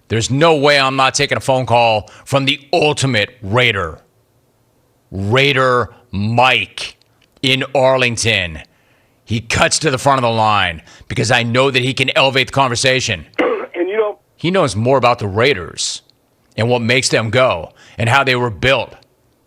There's no way I'm not taking a phone call from the ultimate Raider. Raider Mike in Arlington. He cuts to the front of the line because I know that he can elevate the conversation. And he knows more about the Raiders and what makes them go and how they were built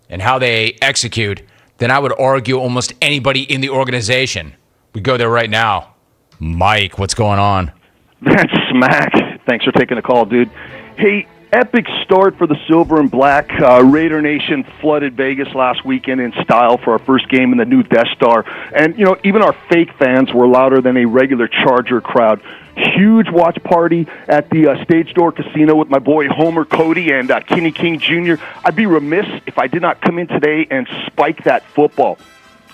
and how they execute than I would argue almost anybody in the organization. We go there right now. Mike, what's going on? That's smack. Thanks for taking the call, dude. Hey, epic start for the Silver and Black. Raider Nation flooded Vegas last weekend in style for our first game in the new Death Star. And, even our fake fans were louder than a regular Charger crowd. Huge watch party at the Stage Door Casino with my boy Homer Cody and Kenny King Jr. I'd be remiss if I did not come in today and spike that football.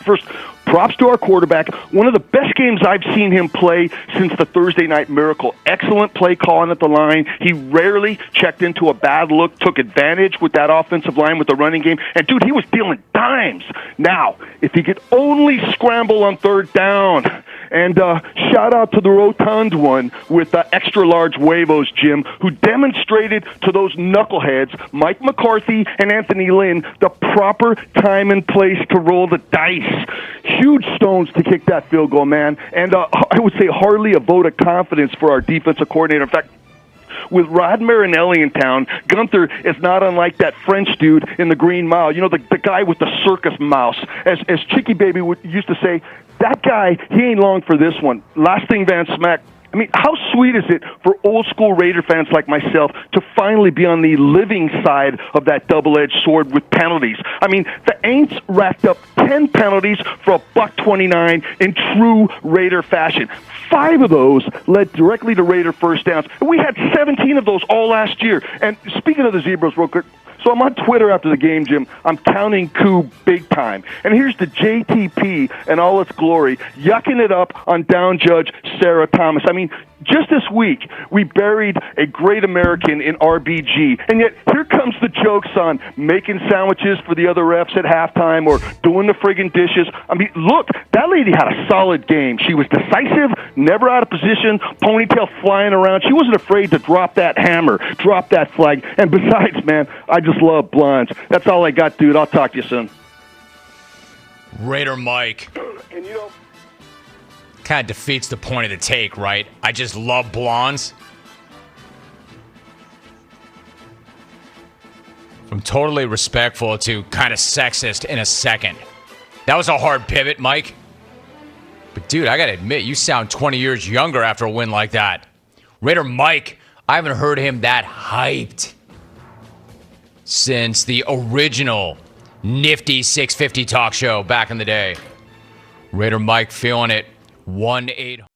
First, props to our quarterback. One of the best games I've seen him play since the Thursday Night Miracle. Excellent play calling at the line. He rarely checked into a bad look, took advantage with that offensive line with the running game. And, dude, he was dealing dimes. Now, if he could only scramble on third down. And shout out to the rotund one with extra-large huevos, Jim, who demonstrated to those knuckleheads, Mike McCarthy and Anthony Lynn, the proper time and place to roll the dice. Huge stones to kick that field goal, man. And I would say hardly a vote of confidence for our defensive coordinator. In fact, with Rod Marinelli in town, Gunther is not unlike that French dude in the Green Mile. The guy with the circus mouse. As Chicky Baby used to say, that guy, he ain't long for this one. Last thing, Van Smack. I mean, how sweet is it for old-school Raider fans like myself to finally be on the living side of that double-edged sword with penalties? I mean, the Aints racked up 10 penalties for $129 in true Raider fashion. 5 of those led directly to Raider first downs. We had 17 of those all last year. And speaking of the Zebras, real quick, so I'm on Twitter after the game, Jim. I'm counting coup big time. And here's the JTP in all its glory, yucking it up on down judge Sarah Thomas. I mean, just this week, we buried a great American in RBG. And yet, here comes the jokes on making sandwiches for the other refs at halftime or doing the friggin' dishes. I mean, look, that lady had a solid game. She was decisive, never out of position, ponytail flying around. She wasn't afraid to drop that hammer, drop that flag. And besides, man, I just love blondes. That's all I got, dude. I'll talk to you soon. Raider Mike. And kind of defeats the point of the take, right? I just love blondes. From totally respectful to kind of sexist in a second. That was a hard pivot, Mike. But, dude, I got to admit, you sound 20 years younger after a win like that. Raider Mike, I haven't heard him that hyped since the original nifty 650 talk show back in the day. Raider Mike feeling it. 1-800